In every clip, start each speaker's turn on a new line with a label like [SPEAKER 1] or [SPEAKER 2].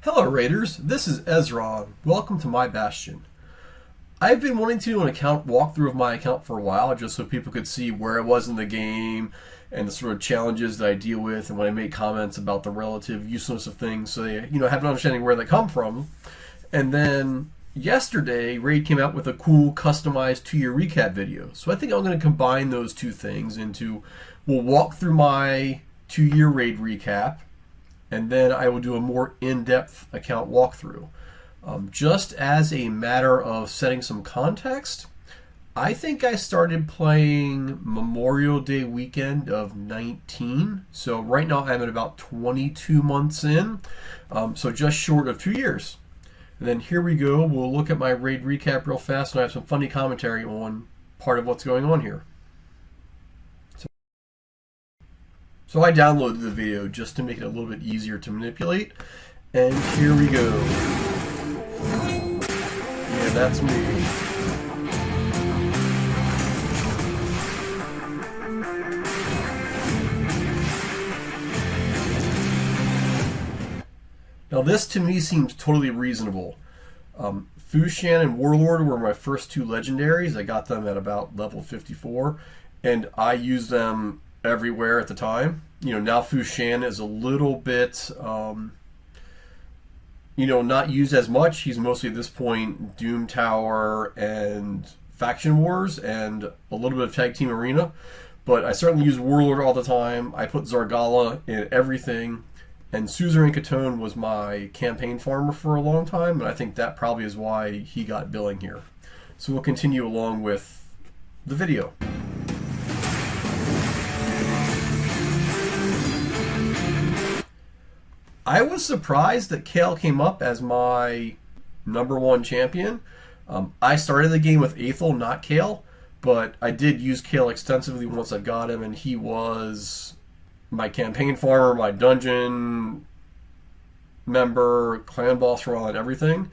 [SPEAKER 1] Hello Raiders, this is Ezra. Welcome to my Bastion. I've been wanting to do an account walkthrough of my account for a while just so people could see where I was in the game and the sort of challenges that I deal with and when I make comments about the relative usefulness of things so they have an understanding where they come from. And then yesterday Raid came out with a cool customized 2-year recap video. So I think I'm going to combine those two things into, we'll walk through my 2-year Raid recap and then I will do a more in-depth account walkthrough. Just as a matter of setting some context, I think I started playing Memorial Day weekend of 19. So right now I'm at about 22 months in, so just short of 2 years. And then here we go. We'll look at my raid recap real fast and I have some funny commentary on part of what's going on here. So I downloaded the video just to make it a little bit easier to manipulate. And here we go. Yeah, that's me. Now this to me seems totally reasonable. Fushan and Warlord were my first two legendaries. I got them at about level 54 and I used them everywhere at the time. Now Fushan is a little bit, not used as much. He's mostly at this point Doom Tower and Faction Wars and a little bit of Tag Team Arena. But I certainly use Warlord all the time. I put Zargala in everything. And Suzerain Katone was my campaign farmer for a long time. And I think that probably is why he got billing here. So we'll continue along with the video. I was surprised that Kale came up as my #1 champion. I started the game with Aethel, not Kale, but I did use Kale extensively once I got him, and he was my campaign farmer, my dungeon member, clan boss role, and everything.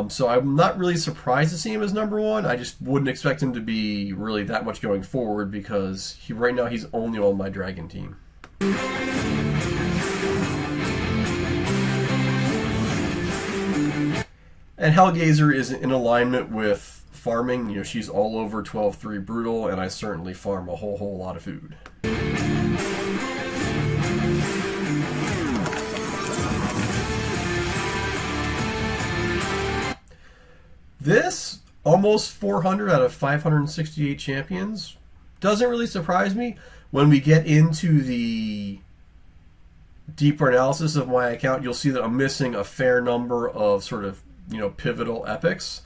[SPEAKER 1] So I'm not really surprised to see him as #1. I just wouldn't expect him to be really that much going forward because right now he's only on my dragon team. And Hellgazer is in alignment with farming. She's all over 12-3 brutal, and I certainly farm a whole lot of food. This, almost 400 out of 568 champions, doesn't really surprise me. When we get into the deeper analysis of my account, you'll see that I'm missing a fair number of sort of pivotal epics.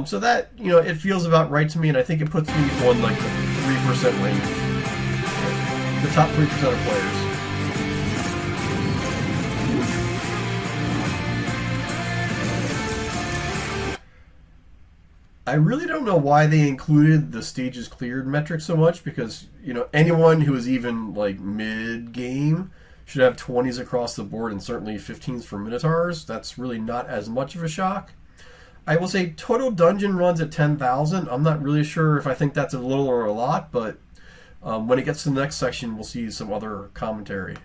[SPEAKER 1] So that, it feels about right to me, and I think it puts me on like the 3% range. The top 3% of players. I really don't know why they included the stages cleared metric so much because, anyone who is even like mid-game should have 20s across the board and certainly 15s for Minotaurs. That's really not as much of a shock. I will say total dungeon runs at 10,000. I'm not really sure if I think that's a little or a lot, but when it gets to the next section, we'll see some other commentary.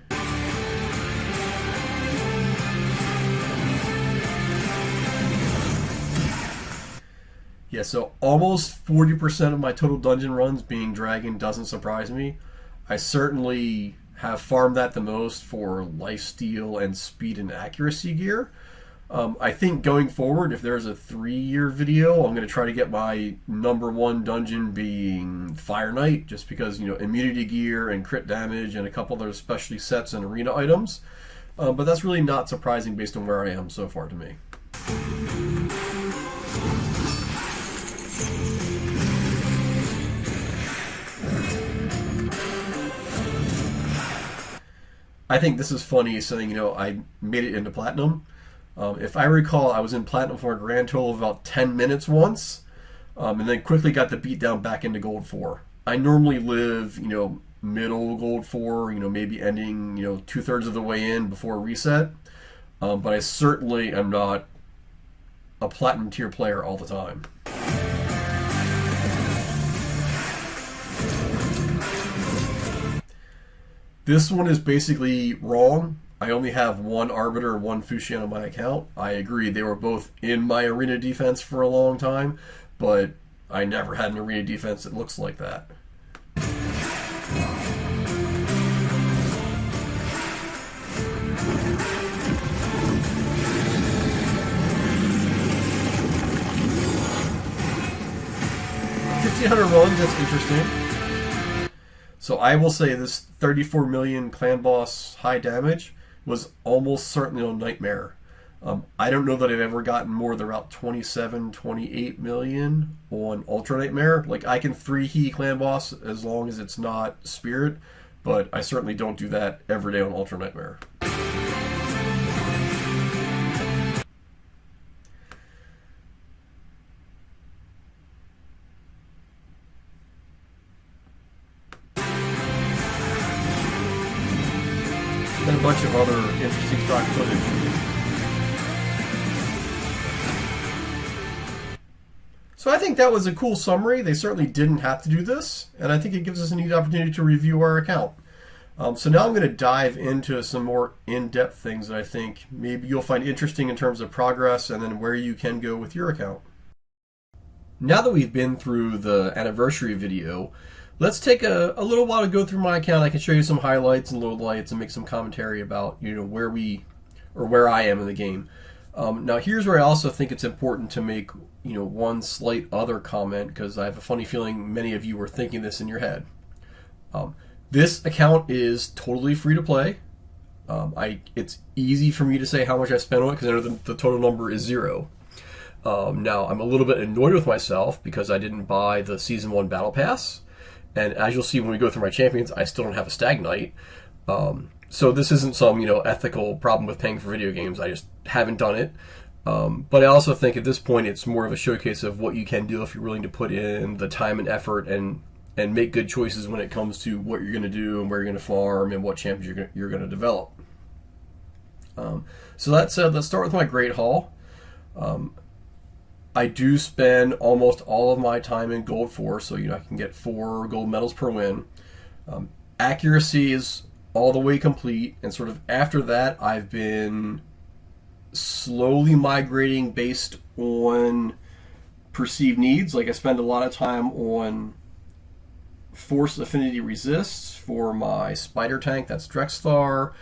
[SPEAKER 1] Yeah, so almost 40% of my total dungeon runs being dragon doesn't surprise me. I certainly have farmed that the most for lifesteal and speed and accuracy gear. I think going forward, if there's a 3-year video, I'm going to try to get my #1 dungeon being Fire Knight, just because, immunity gear and crit damage and a couple other specialty sets and arena items. But that's really not surprising based on where I am so far to me. I think this is funny saying, I made it into Platinum. If I recall, I was in Platinum for a grand total of about 10 minutes once, and then quickly got the beat down back into Gold 4. I normally live, middle Gold 4, maybe ending, 2/3 of the way in before reset. But I certainly am not a Platinum tier player all the time. This one is basically wrong. I only have one Arbiter and one Fushan on my account. I agree, they were both in my arena defense for a long time, but I never had an arena defense that looks like that. Runs, that's interesting. So I will say this 34 million clan boss high damage was almost certainly on Nightmare. I don't know that I've ever gotten more than about 27, 28 million on Ultra Nightmare. Like, I can 3-he clan boss as long as it's not Spirit, but I certainly don't do that every day on Ultra Nightmare. And a bunch of other interesting stock footage. So I think that was a cool summary. They certainly didn't have to do this, and I think it gives us a neat opportunity to review our account. So now I'm going to dive into some more in-depth things that I think maybe you'll find interesting in terms of progress and then where you can go with your account. Now that we've been through the anniversary video, let's take a little while to go through my account. I can show you some highlights and lowlights and make some commentary about where I am in the game. Now here's where I also think it's important to make one slight other comment, because I have a funny feeling many of you were thinking this in your head. This account is totally free to play. It's easy for me to say how much I spent on it because I know the total number is 0. Now I'm a little bit annoyed with myself because I didn't buy the Season 1 Battle Pass. And as you'll see when we go through my champions, I still don't have a Stag Knight. So this isn't some ethical problem with paying for video games. I just haven't done it. But I also think at this point it's more of a showcase of what you can do if you're willing to put in the time and effort and make good choices when it comes to what you're going to do and where you're going to farm and what champions you're going to develop. So that said, let's start with my Great Hall. I do spend almost all of my time in Gold 4, so I can get 4 gold medals per win. Accuracy is all the way complete, and sort of after that I've been slowly migrating based on perceived needs. Like, I spend a lot of time on Force Affinity Resists for my Spider Tank, that's Drexstar,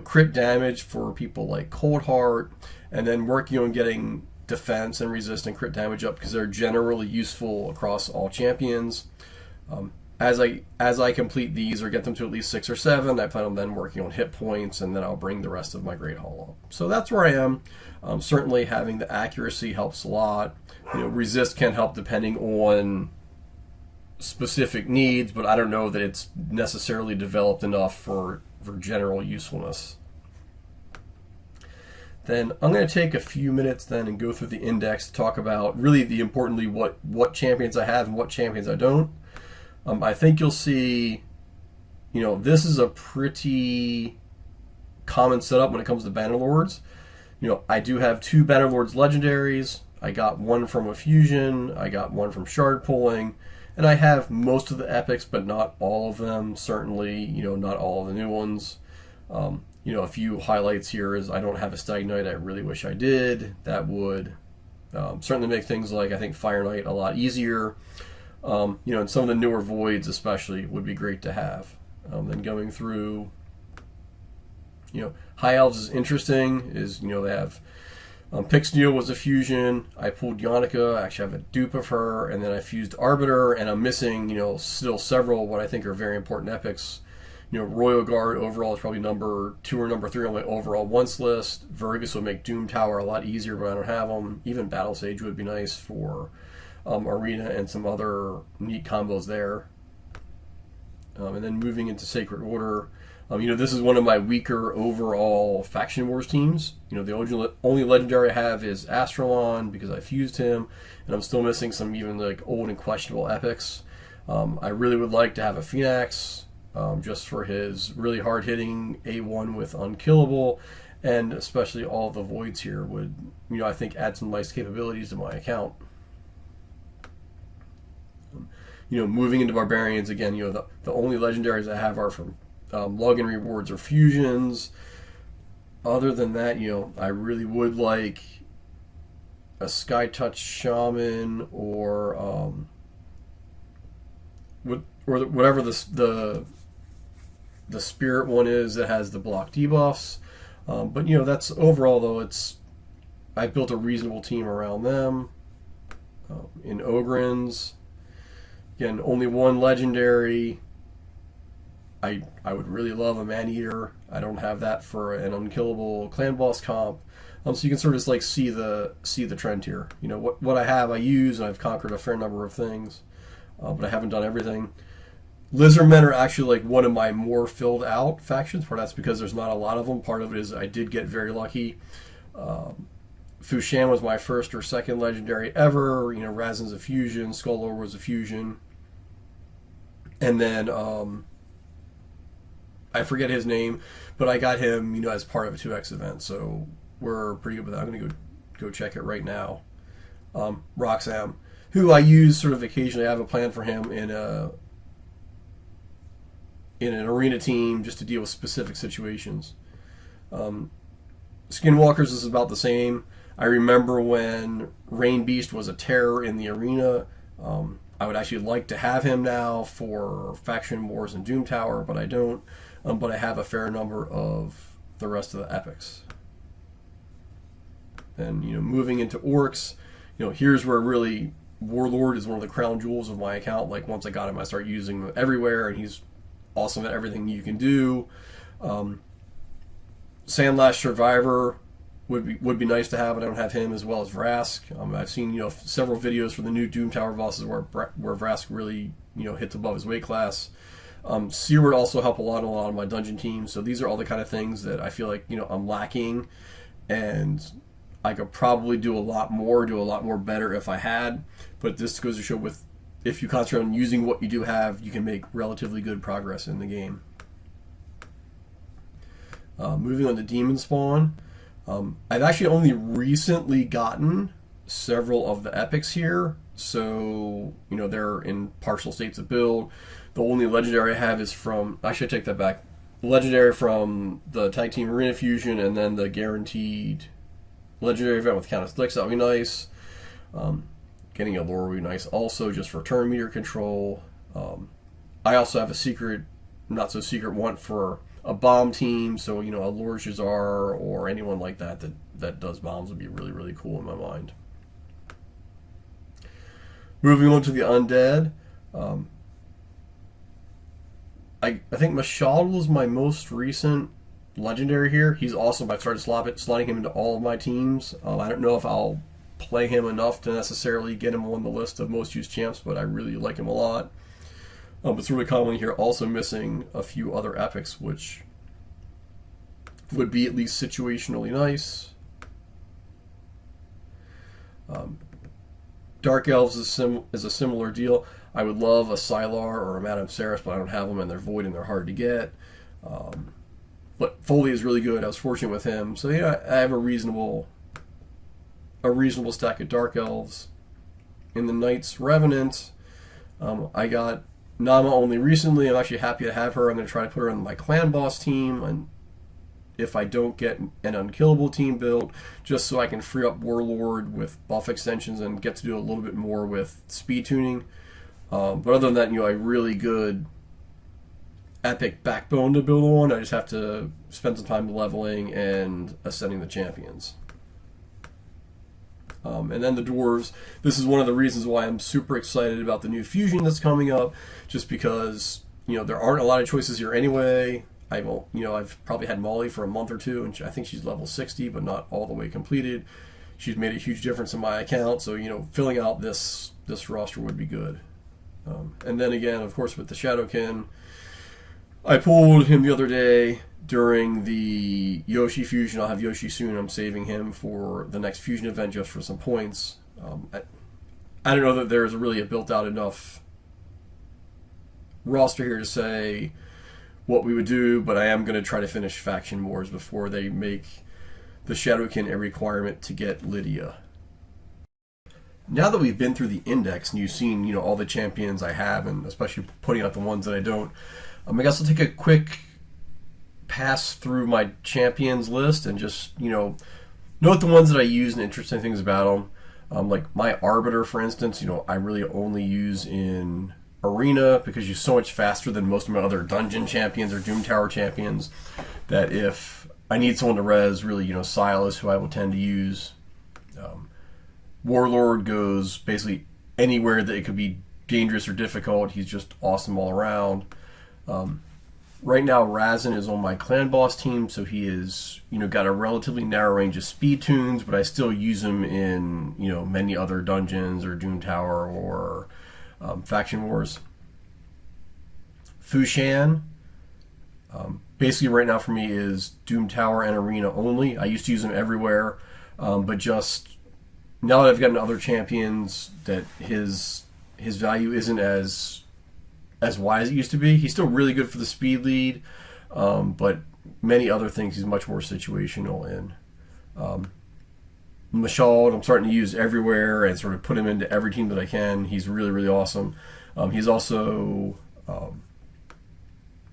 [SPEAKER 1] crit damage for people like Coldheart, and then working on getting defense and resist and crit damage up because they're generally useful across all champions. As I complete these or get them to at least 6 or 7, I plan on then working on hit points, and then I'll bring the rest of my Great Hall up. So that's where I am. Certainly having the accuracy helps a lot. Resist can help depending on specific needs, but I don't know that it's necessarily developed enough for general usefulness. Then I'm going to take a few minutes then and go through the index to talk about really importantly what champions I have and what champions I don't. I think you'll see, this is a pretty common setup when it comes to Bannerlords. I do have 2 Bannerlords legendaries. I got one from a fusion. I got one from shard pulling. And I have most of the epics, but not all of them. Certainly, not all of the new ones. A few highlights here is I don't have a Stag Knight. I really wish I did. That would certainly make things like, I think, Fire Knight a lot easier. And some of the newer Voids especially would be great to have. Then going through, High Elves is interesting, they have Pixneal was a fusion. I pulled Yannica. I actually have a dupe of her, and then I fused Arbiter, and I'm missing, still several what I think are very important epics. Royal Guard overall is probably number 2 or number 3 on my overall once list. Vergus would make Doom Tower a lot easier, but I don't have them. Even Battle Sage would be nice for Arena and some other neat combos there. And then moving into Sacred Order, this is one of my weaker overall Faction Wars teams. The only legendary I have is Astralon because I fused him, and I'm still missing some even like old and questionable epics. I really would like to have a Phoenix, just for his really hard-hitting A1 with Unkillable, and especially all the Voids here would, I think add some nice capabilities to my account. Moving into Barbarians again, the only legendaries I have are from login rewards or fusions. Other than that, I really would like a Sky Touch Shaman or whatever the spirit one is that has the block debuffs. But that's overall though. I built a reasonable team around them. In Ogrins, again, only one legendary. I would really love a Man-Eater. I don't have that for an unkillable clan boss comp. So you can sort of just like see the trend here. What I have, I use, and I've conquered a fair number of things, but I haven't done everything. Lizardmen are actually like one of my more filled out factions. Part that's because there's not a lot of them. Part of it is I did get very lucky. Fushan was my first or second legendary ever. Razin's a fusion. Skullor was a fusion. And then I forget his name, but I got him, as part of a 2X event. So we're pretty good with that. I'm going to go check it right now. Roxam, who I use sort of occasionally. I have a plan for him in an arena team just to deal with specific situations. Skinwalkers is about the same. I remember when Rain Beast was a terror in the arena. I would actually like to have him now for Faction Wars and Doom Tower, but I don't. But I have a fair number of the rest of the epics. And moving into orcs, here's where really Warlord is one of the crown jewels of my account. Like once I got him, I start using him everywhere, and he's awesome at everything you can do. Sandlash Survivor would be nice to have, but I don't have him, as well as Vrask. I've seen several videos for the new Doom Tower bosses where Vrask really hits above his weight class. Seer would also help a lot of my dungeon teams. So these are all the kind of things that I feel like I'm lacking, and I could probably do a lot more better if I had. But this goes to show if you concentrate on using what you do have, you can make relatively good progress in the game. Moving on to Demon Spawn. I've actually only recently gotten several of the epics here, so they're in partial states of build. The only legendary I have is from, I should take that back, legendary from the Tag Team Arena Fusion, and then the guaranteed legendary event with Countess Blix. That would be nice. Getting a lore would be nice also, just for turn meter control. I also have a secret, not so secret one for a bomb team, so a Lord Shazar or anyone like that does bombs would be really, really cool in my mind. Moving on to the undead. I think Mashal was my most recent legendary here. He's awesome. I've started slotting him into all of my teams. I don't know if I'll play him enough to necessarily get him on the list of most used champs, but I really like him a lot. But it's really commonly here also missing a few other epics, which would be at least situationally nice. Dark Elves is a similar deal. I would love a Sylar or a Madame Ceres, but I don't have them, and they're void and they're hard to get. But Foley is really good. I was fortunate with him, so I have a reasonable stack of Dark Elves. In the Knights Revenant, I got Nama only recently. I'm actually happy to have her. I'm going to try to put her on my clan boss team, and if I don't get an unkillable team built, just so I can free up Warlord with buff extensions and get to do a little bit more with speed tuning. But other than that, a really good epic backbone to build on. I just have to spend some time leveling and ascending the champions. And then the dwarves. This is one of the reasons why I'm super excited about the new fusion that's coming up, just because there aren't a lot of choices here anyway. I've probably had Molly for a month or two, and I think she's level 60, but not all the way completed. She's made a huge difference in my account, so filling out this roster would be good. And then again, of course, with the Shadowkin, I pulled him the other day during the Yoshi fusion. I'll have Yoshi soon. I'm saving him for the next fusion event just for some points. I don't know that there's really a built-out enough roster here to say what we would do, but I am going to try to finish Faction Wars before they make the Shadowkin a requirement to get Lydia. Now that we've been through the index and you've seen all the champions I have, and especially pointing out the ones that I don't, I guess I'll take a quick pass through my champions list and just, note the ones that I use and interesting things about them. Like my Arbiter, for instance, I really only use in Arena because he's so much faster than most of my other dungeon champions or Doom Tower champions that if I need someone to res, really, Silas, who I will tend to use. Warlord goes basically anywhere that it could be dangerous or difficult. He's just awesome all around. Right now, Razin is on my clan boss team, so he is, got a relatively narrow range of speed tunes, but I still use him in, many other dungeons or Doom Tower or Faction Wars. Fushan, basically right now for me is Doom Tower and Arena only. I used to use him everywhere, but just now that I've gotten other champions, that his value isn't as wide as it used to be. He's still really good for the speed lead, but many other things he's much more situational in. Mashald, I'm starting to use everywhere and sort of put him into every team that I can. He's really, really awesome. He's also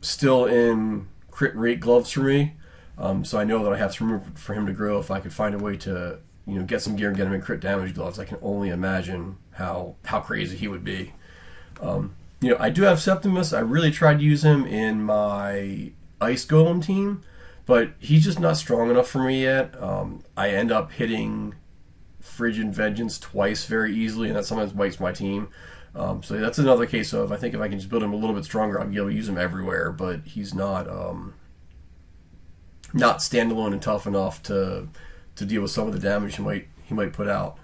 [SPEAKER 1] still in crit rate gloves for me, so I know that I have some room for him to grow. If I could find a way to get some gear and get him in crit damage gloves, I can only imagine how crazy he would be. I do have Septimus. I really tried to use him in my Ice Golem team, but he's just not strong enough for me yet. I end up hitting Frigid Vengeance twice very easily, and that sometimes bites my team. So that's another case of, I think if I can just build him a little bit stronger, I'll be able to use him everywhere, but he's not standalone and tough enough to deal with some of the damage he might put out.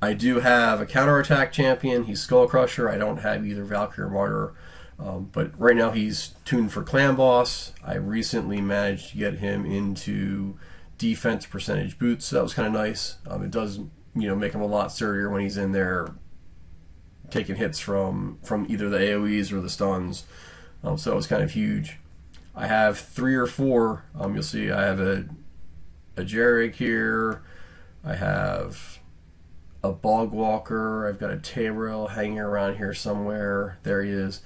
[SPEAKER 1] I do have a counterattack champion. He's Skull Crusher. I don't have either Valkyrie or Martyr, but right now he's tuned for Clan Boss. I recently managed to get him into defense percentage boots, so that was kind of nice. It does make him a lot sturdier when he's in there taking hits from either the AoEs or the stuns, so that was kind of huge. I have 3 or 4. You'll see I have a Jarek here. I have a Bogwalker. I've got a Tayrell hanging around here somewhere. There he is.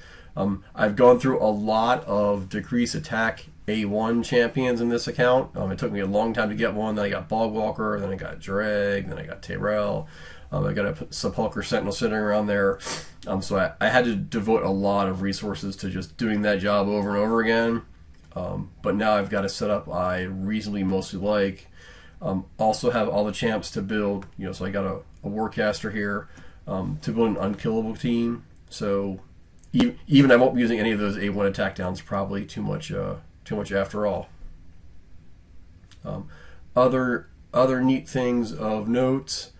[SPEAKER 1] I've gone through a lot of decrease attack A1 champions in this account. It took me a long time to get one. Then I got Bogwalker, then I got Jarek, then I got Tayrell. I got a Sepulchre Sentinel sitting around there. So I had to devote a lot of resources to just doing that job over and over again. But now I've got a setup I reasonably mostly like. Also have all the champs to build, so I got a Warcaster here to build an unkillable team. So even I won't be using any of those A1 attack downs, probably too much after all. Other neat things of note.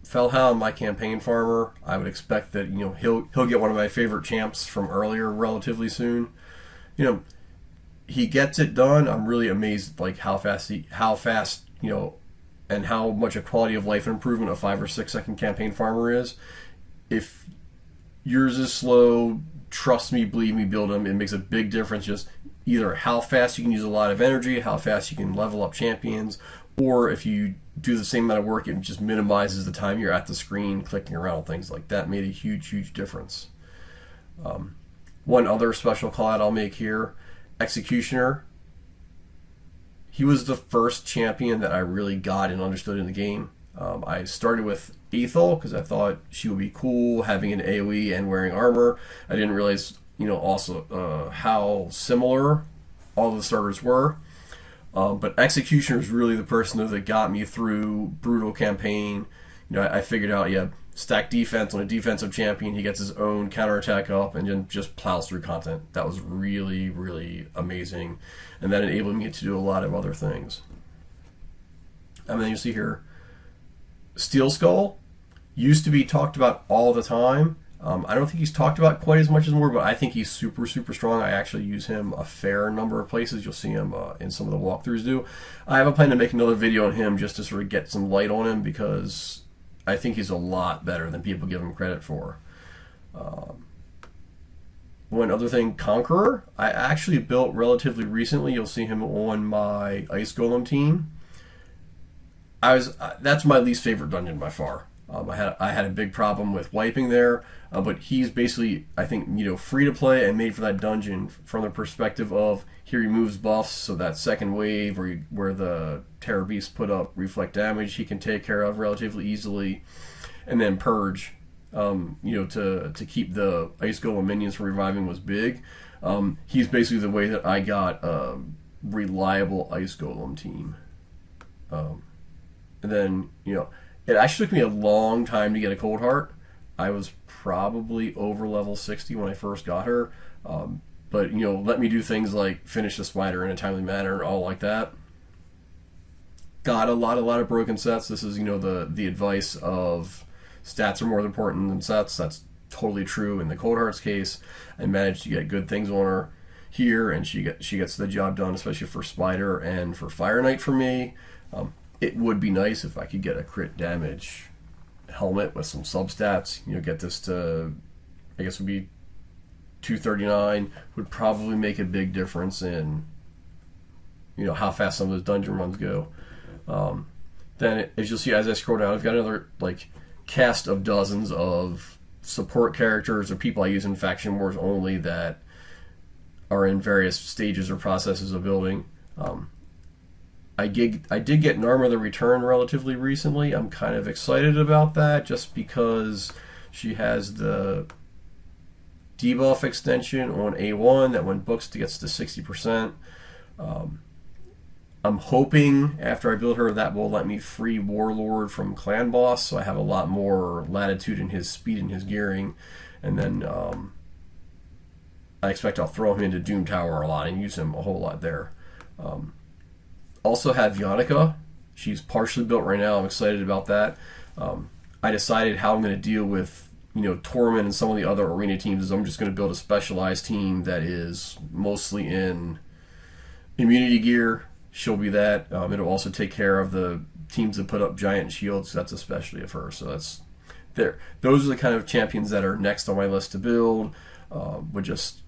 [SPEAKER 1] Felhound, my campaign farmer, I would expect that he'll get one of my favorite champs from earlier relatively soon. He gets it done. I'm really amazed how fast and how much a quality of life improvement a 5 or 6 second campaign farmer is. If yours is slow, trust me, believe me, build them. It makes a big difference. Just either how fast you can use a lot of energy, how fast you can level up champions, or if you do the same amount of work, it just minimizes the time you're at the screen clicking around. Things like that made a huge difference. One other special call out I'll make here, Executioner. He was the first champion that I really got and understood in the game. I started with Ethel because I thought she would be cool having an AoE and wearing armor. I didn't realize also how similar all the starters were. But Executioner is really the person that got me through Brutal Campaign. I figured out, stack defense on a defensive champion, he gets his own counterattack up and then just plows through content. That was really, really amazing. And that enabled me to do a lot of other things. And then you see here, Steel Skull used to be talked about all the time. I don't think he's talked about quite as much as more, but I think he's super strong. I actually use him a fair number of places. You'll see him in some of the walkthroughs do. I have a plan to make another video on him just to sort of get some light on him because I think he's a lot better than people give him credit for. One other thing, Conqueror, I actually built relatively recently. You'll see him on my Ice Golem team. That's my least favorite dungeon by far. I had a big problem with wiping there, but he's basically, I think, free to play and made for that dungeon from the perspective of he removes buffs, so that second wave where the Terror Beast put up reflect damage he can take care of relatively easily, and then purge, to keep the Ice Golem minions from reviving was big. He's basically the way that I got a reliable Ice Golem team. And then, it actually took me a long time to get a Cold Heart. I was probably over level 60 when I first got her. But, let me do things like finish the spider in a timely manner and all like that. Got a lot of broken sets. This is, the advice of stats are more important than sets. That's totally true in the Cold Heart's case. I managed to get good things on her here, and she gets the job done, especially for Spider and for Fire Knight for me. It would be nice if I could get a crit damage helmet with some substats. Get this to, I guess, would be 239. Would probably make a big difference in, how fast some of those dungeon runs go. Then, as you'll see as I scroll down, I've got another cast of dozens of support characters or people I use in Faction Wars only that are in various stages or processes of building. I did get Narma the Return relatively recently. I'm kind of excited about that just because she has the debuff extension on A1 that when booked gets to 60%. I'm hoping after I build her that will let me free Warlord from Clan Boss, so I have a lot more latitude in his speed and his gearing. And then I expect I'll throw him into Doom Tower a lot and use him a whole lot there. Also have Yannicka. She's partially built right now. I'm excited about that. I decided how I'm going to deal with Torment and some of the other arena teams is I'm just going to build a specialized team that is mostly in immunity gear. She'll be that. It'll also take care of the teams that put up giant shields. That's a specialty of hers. So that's there. Those are the kind of champions that are next on my list to build. But just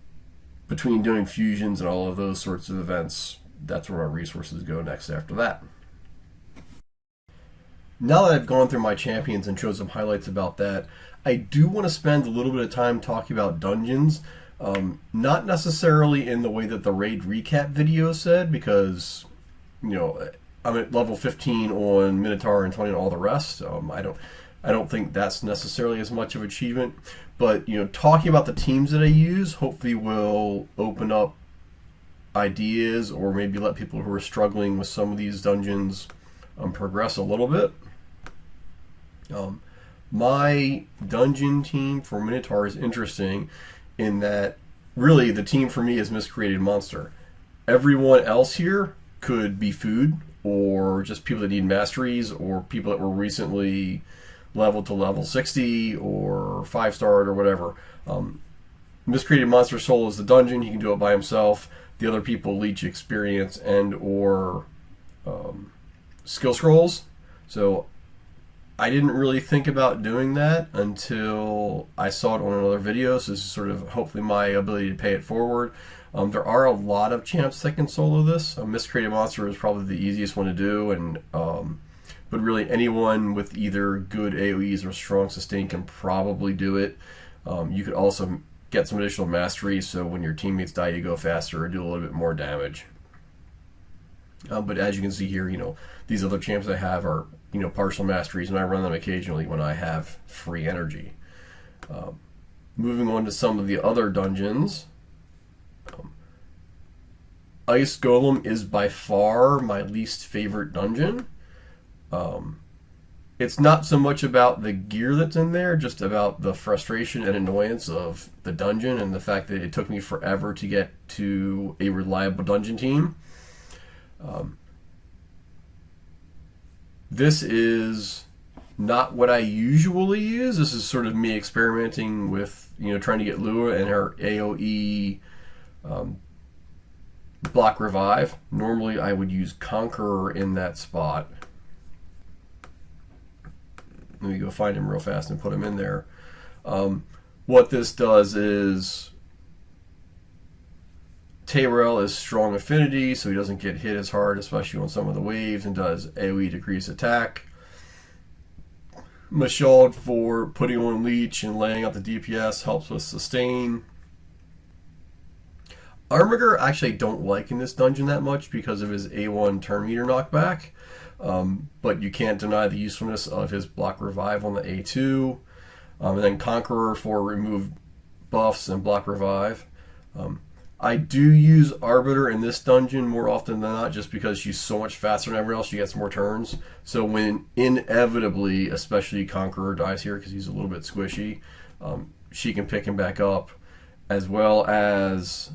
[SPEAKER 1] between doing fusions and all of those sorts of events, that's where my resources go next after that. Now that I've gone through my champions and showed some highlights about that, I do want to spend a little bit of time talking about dungeons. Not necessarily in the way that the raid recap video said, because I'm at level 15 on Minotaur and 20 on all the rest. I don't think that's necessarily as much of an achievement. But talking about the teams that I use hopefully will open up ideas or maybe let people who are struggling with some of these dungeons progress a little bit. My dungeon team for Minotaur is interesting in that really the team for me is Miscreated Monster. Everyone else here could be food or just people that need masteries or people that were recently leveled to level 60 or 5-starred or whatever. Miscreated Monster Soul is the dungeon. He can do it by himself. The other people leech experience and or skill scrolls. So I didn't really think about doing that until I saw it on another video. So this is sort of hopefully my ability to pay it forward. There are a lot of champs that can solo this. Miscreated Monster is probably the easiest one to do, and but really anyone with either good AoEs or strong sustain can probably do it. You could also get some additional mastery, so when your teammates die, you go faster or do a little bit more damage. But as you can see here, these other champs I have are, partial masteries, and I run them occasionally when I have free energy. Moving on to some of the other dungeons. Ice Golem is by far my least favorite dungeon. It's not so much about the gear that's in there, just about the frustration and annoyance of the dungeon and the fact that it took me forever to get to a reliable dungeon team. This is not what I usually use. This is sort of me experimenting with, trying to get Lua and her AoE block revive. Normally I would use Conqueror in that spot. Let me go find him real fast and put him in there. What this does is Tayrel is strong affinity, so he doesn't get hit as hard, especially on some of the waves, and does AoE decrease attack. Mashald for putting on leech and laying out the DPS, helps with sustain. Armiger actually don't like in this dungeon that much because of his A1 turn meter knockback, but you can't deny the usefulness of his block revive on the A2, and then Conqueror for remove buffs and block revive. I do use Arbiter in this dungeon more often than not just because she's so much faster than everyone else, she gets more turns. So when inevitably, especially Conqueror dies here because he's a little bit squishy, she can pick him back up, as well as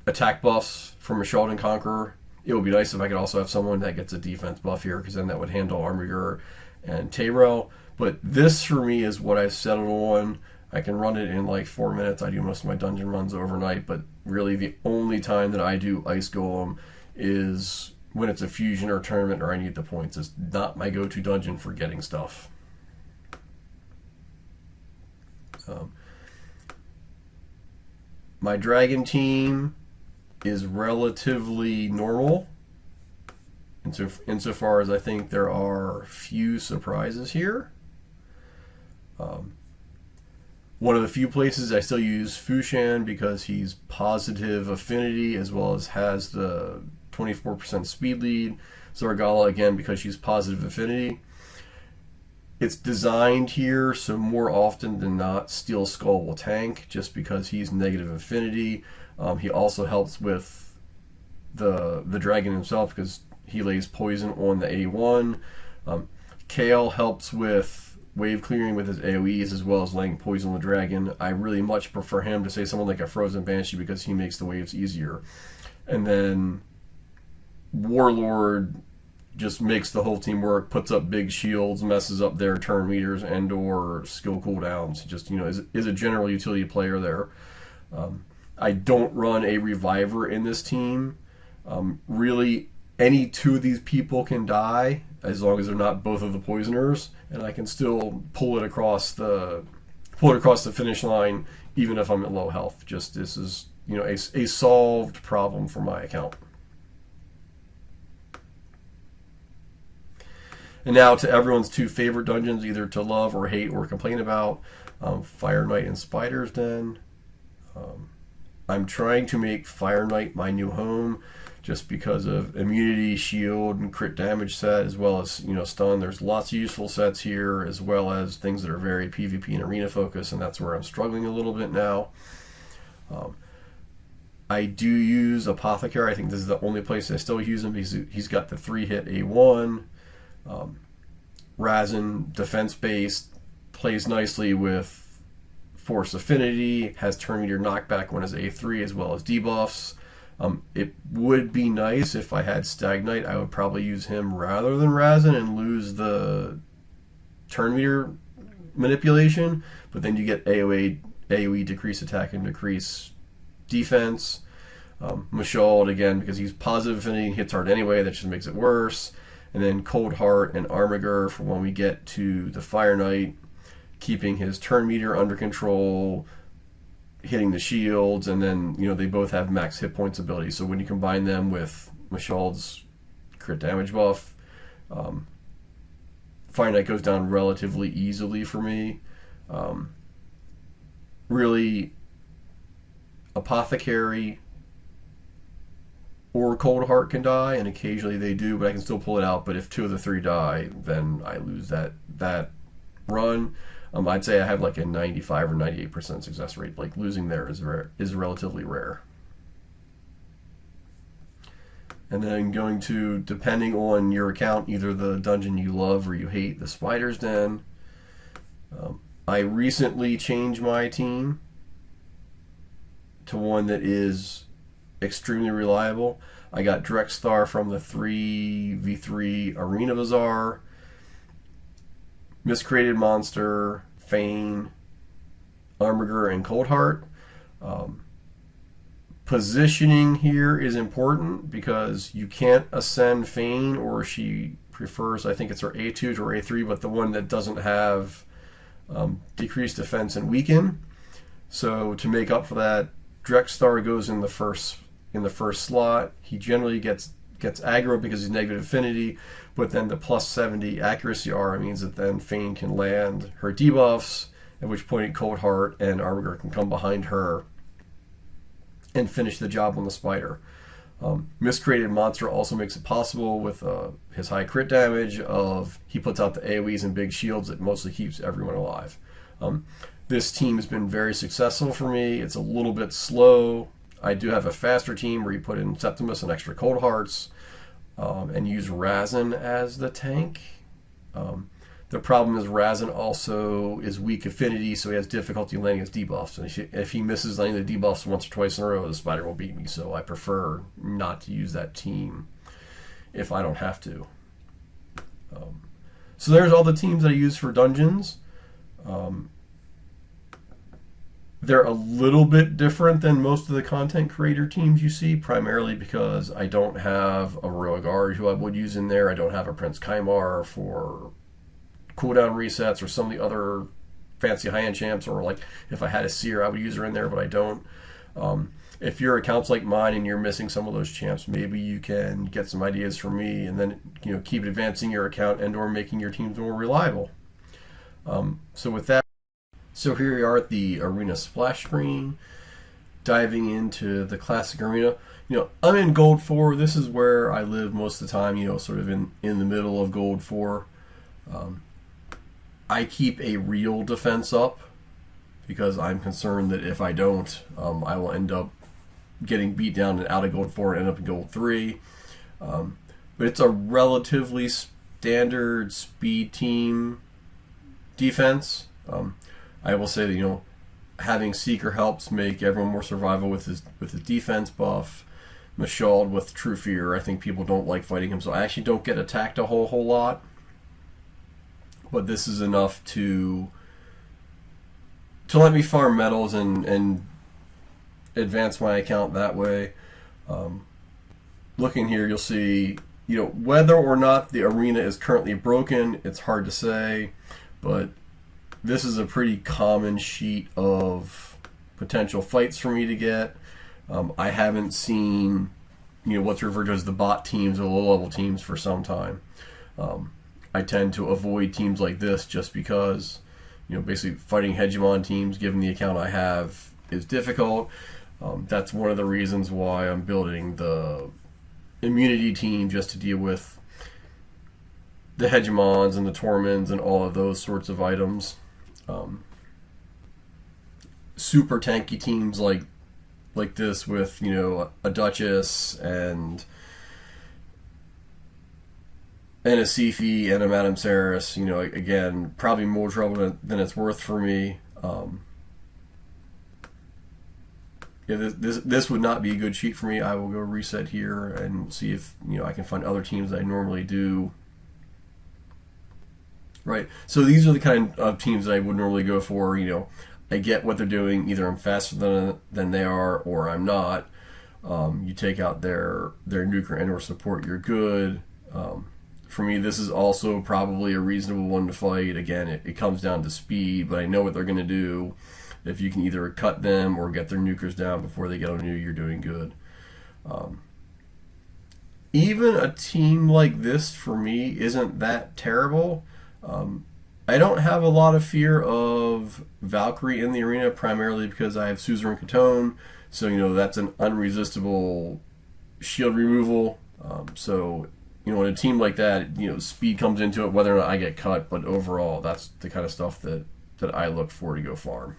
[SPEAKER 1] attack buffs from Mashald and Conqueror. It would be nice if I could also have someone that gets a defense buff here, because then that would handle Armiger and Tyrell. But this for me is what I've settled on. I can run it in like 4 minutes. I do most of my dungeon runs overnight, but really the only time that I do Ice Golem is when it's a fusion or a tournament or I need the points. It's not my go-to dungeon for getting stuff. My dragon team is relatively normal insofar as I think there are few surprises here. One of the few places I still use Fushan because he's positive affinity as well as has the 24% speed lead. Zargala again because she's positive affinity. It's designed here so more often than not Steel Skull will tank just because he's negative affinity. He also helps with the dragon himself because he lays poison on the A1. Kale helps with wave clearing with his AoEs as well as laying poison on the dragon. I really much prefer him to say someone like a Frozen Banshee because he makes the waves easier. And then Warlord just makes the whole team work, puts up big shields, messes up their turn meters and or skill cooldowns. Just, is a general utility player there. I don't run a reviver in this team. Really, any two of these people can die as long as they're not both of the poisoners, and I can still pull it across the finish line even if I'm at low health. Just this is a solved problem for my account. And now to everyone's two favorite dungeons, either to love or hate or complain about, Fire Knight and Spider's Den. I'm trying to make Fire Knight my new home just because of immunity, shield, and crit damage set, as well as stun. There's lots of useful sets here, as well as things that are very PvP and arena focused, and that's where I'm struggling a little bit now. I do use Apothecary. I think this is the only place I still use him because he's got the 3-hit A1. Razin, defense-based, plays nicely with Force Affinity, has turn meter knockback on his A3 as well as debuffs. It would be nice if I had Stagnite. I would probably use him rather than Razin and lose the turn meter manipulation, but then you get AoE decrease attack and decrease defense. Mashald again because he's positive affinity and hits hard anyway, that just makes it worse. And then Cold Heart and Armiger for when we get to the Fire Knight, keeping his turn meter under control, hitting the shields, and then they both have max hit points ability. So when you combine them with Mashald's crit damage buff, Fire Knight goes down relatively easily for me. Really, Apothecary or Cold Heart can die, and occasionally they do, but I can still pull it out. But if two of the three die, then I lose that run. I'd say I have like a 95 or 98% success rate. Like losing there is relatively rare. And then going to, depending on your account, either the dungeon you love or you hate, the Spider's Den. I recently changed my team to one that is extremely reliable. I got Drexthar from the 3v3 Arena Bazaar, Miscreated Monster, Fane, Armiger, and Cold Heart. Positioning here is important because you can't ascend Fane, or she prefers, I think it's her A2 to her A3, but the one that doesn't have decreased defense and weaken. So to make up for that, Drexthar goes in the first slot. He generally gets gets aggro because he's negative affinity, but then the plus 70 accuracy aura means that then Fane can land her debuffs, at which point Cold Heart and Armiger can come behind her and finish the job on the spider. Miscreated Monster also makes it possible with his high crit damage of he puts out the AoEs and big shields that mostly keeps everyone alive. This team has been very successful for me. It's a little bit slow. I do have a faster team where you put in Septimus and extra Cold Hearts and use Razin as the tank. The problem is Razin also is weak affinity, so he has difficulty landing his debuffs. And if he misses landing the debuffs once or twice in a row, the spider will beat me. So I prefer not to use that team if I don't have to. So there's all the teams that I use for dungeons. They're a little bit different than most of the content creator teams you see, primarily because I don't have a Royal Guard who I would use in there. I don't have a Prince Kaimar for cooldown resets or some of the other fancy high-end champs, or like if I had a Seer I would use her in there, but I don't. If your account's like mine and you're missing some of those champs, maybe you can get some ideas from me and then keep advancing your account and or making your teams more reliable. So with that, so here we are at the arena splash screen, diving into the classic arena. I'm in Gold 4. This is where I live most of the time, sort of in the middle of Gold 4. I keep a real defense up because I'm concerned that if I don't, I will end up getting beat down and out of Gold 4 and end up in Gold 3. But it's a relatively standard speed team defense. I will say that having Seeker helps make everyone more survival with his defense buff. Mashald with True Fear, I think people don't like fighting him, so I actually don't get attacked a whole lot. But this is enough to let me farm medals and advance my account that way. Looking here, you'll see whether or not the arena is currently broken. It's hard to say, but this is a pretty common sheet of potential fights for me to get. I haven't seen what's referred to as the bot teams or low-level teams for some time. I tend to avoid teams like this just because basically fighting hegemon teams, given the account I have, is difficult. That's one of the reasons why I'm building the immunity team, just to deal with the hegemons and the torments and all of those sorts of items. Super tanky teams like this with a Duchess and a Sifi and a Madame Saris, again, probably more trouble than it's worth for me. This would not be a good sheet for me. I will go reset here and see if I can find other teams that I normally do. Right, so these are the kind of teams that I would normally go for. I get what they're doing. Either I'm faster than they are, or I'm not. You take out their nuker and or support, you're good. For me, this is also probably a reasonable one to fight. Again, it comes down to speed, but I know what they're going to do. If you can either cut them or get their nukers down before they get on you, you're doing good. Even a team like this, for me, isn't that terrible. I don't have a lot of fear of Valkyrie in the arena, primarily because I have Suzerain Catone, so that's an unresistible shield removal. So in a team like that, speed comes into it, whether or not I get cut, but overall, that's the kind of stuff that I look for to go farm.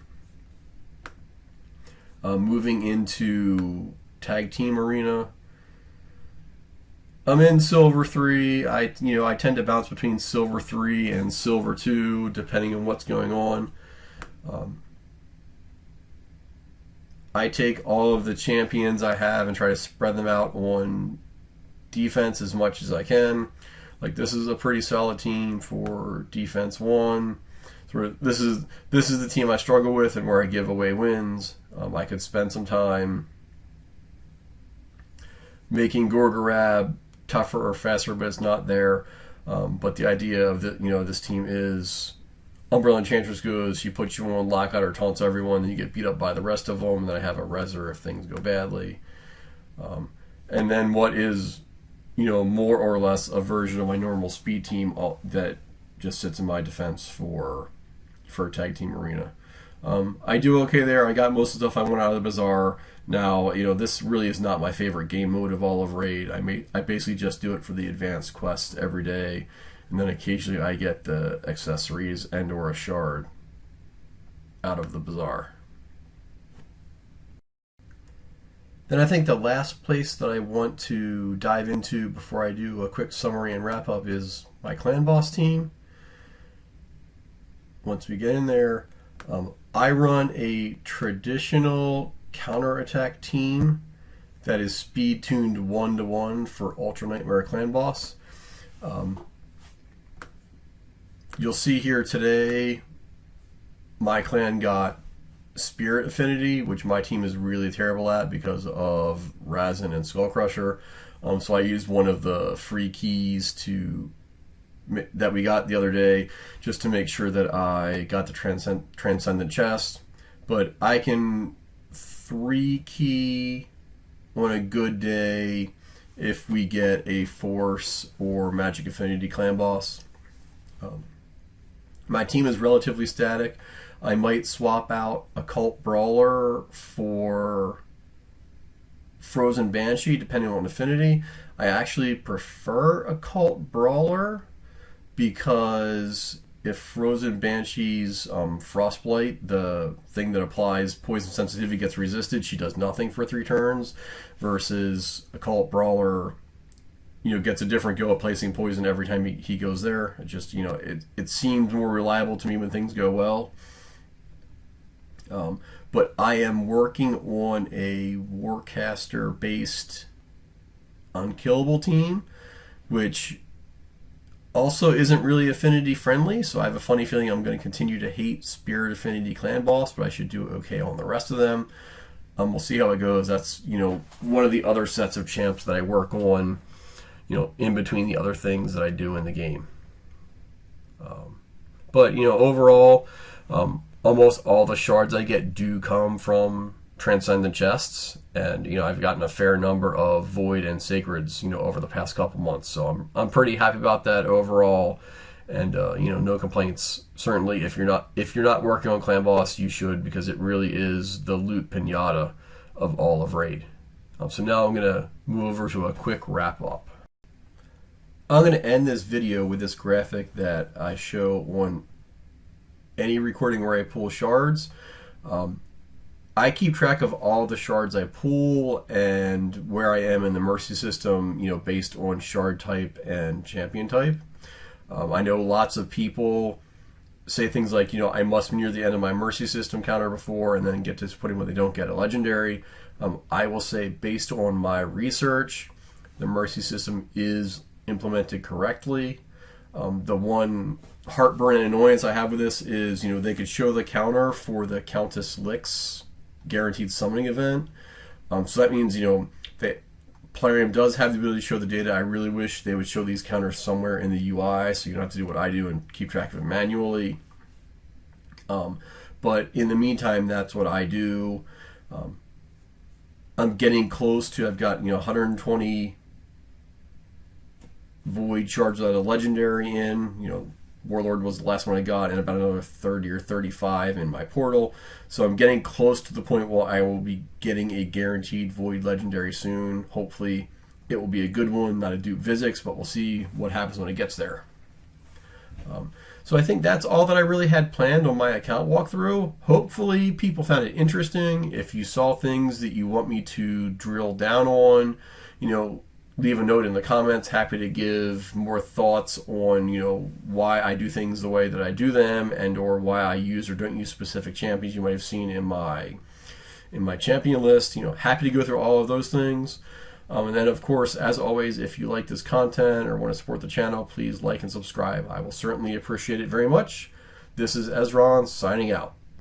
[SPEAKER 1] Moving into tag team arena. I'm in Silver 3. I tend to bounce between Silver 3 and Silver 2, depending on what's going on. I take all of the champions I have and try to spread them out on defense as much as I can. Like, this is a pretty solid team for defense 1. This is the team I struggle with and where I give away wins. I could spend some time making Gorgorab tougher or faster, but it's not there. But the idea of this team is Umbrella Enchantress goes, she puts you on lockout or taunts everyone, and you get beat up by the rest of them, and then I have a Reser if things go badly. And then what is more or less a version of my normal speed team that just sits in my defense for tag team arena. I do okay there. I got most of the stuff I want out of the Bazaar. Now, this really is not my favorite game mode of all of Raid. I basically just do it for the advanced quests every day, and then occasionally I get the accessories and or a shard out of the Bazaar. Then I think the last place that I want to dive into before I do a quick summary and wrap up is my clan boss team. Once we get in there, I run a traditional counterattack team that is speed tuned 1-to-1 for Ultra Nightmare Clan Boss. You'll see here today my clan got Spirit Affinity, which my team is really terrible at because of Razin and Skullcrusher. So I used one of the free keys that we got the other day just to make sure that I got the Transcendent chest. But I can 3-key on a good day if we get a Force or Magic Affinity clan boss. My team is relatively static. I might swap out Occult Brawler for Frozen Banshee depending on affinity. I actually prefer Occult Brawler because if Frozen Banshee's Frostblight, the thing that applies poison sensitivity, gets resisted, she does nothing for 3 turns, versus Occult Brawler gets a different go at placing poison every time he goes there. It just, it seems more reliable to me when things go well. But I am working on a Warcaster-based unkillable team, which also isn't really affinity friendly, so I have a funny feeling I'm going to continue to hate Spirit Affinity Clan Boss, but I should do okay on the rest of them. We'll see how it goes. That's, one of the other sets of champs that I work on, in between the other things that I do in the game. But, overall, almost all the shards I get do come from Transcendent chests, and I've gotten a fair number of Void and Sacreds over the past couple months, so I'm pretty happy about that overall, and no complaints. Certainly, if you're not working on Clan Boss, you should, because it really is the loot pinata of all of Raid. So now I'm gonna move over to a quick wrap up. I'm gonna end this video with this graphic that I show on any recording where I pull shards. I keep track of all the shards I pull and where I am in the Mercy system, based on shard type and champion type. I know lots of people say things like, I must be near the end of my Mercy system counter before and then get disappointed when they don't get a legendary. I will say, based on my research, the Mercy system is implemented correctly. The one heartburn and annoyance I have with this is, they could show the counter for the Countess Lix guaranteed summoning event. So that means, that Plarium does have the ability to show the data. I really wish they would show these counters somewhere in the UI so you don't have to do what I do and keep track of it manually. But in the meantime, that's what I do. I'm getting close to, I've got 120 Void shards without a legendary in. Warlord was the last one I got, and about another 30 or 35 in my portal. So I'm getting close to the point where I will be getting a guaranteed Void legendary soon. Hopefully it will be a good one, not a Duke Vizix, but we'll see what happens when it gets there. So I think that's all that I really had planned on my account walkthrough. Hopefully people found it interesting. If you saw things that you want me to drill down on, leave a note in the comments. Happy to give more thoughts on, why I do things the way that I do them, and or why I use or don't use specific champions you might have seen in my champion list. Happy to go through all of those things. And then, of course, as always, if you like this content or want to support the channel, please like and subscribe. I will certainly appreciate it very much. This is Ezron signing out.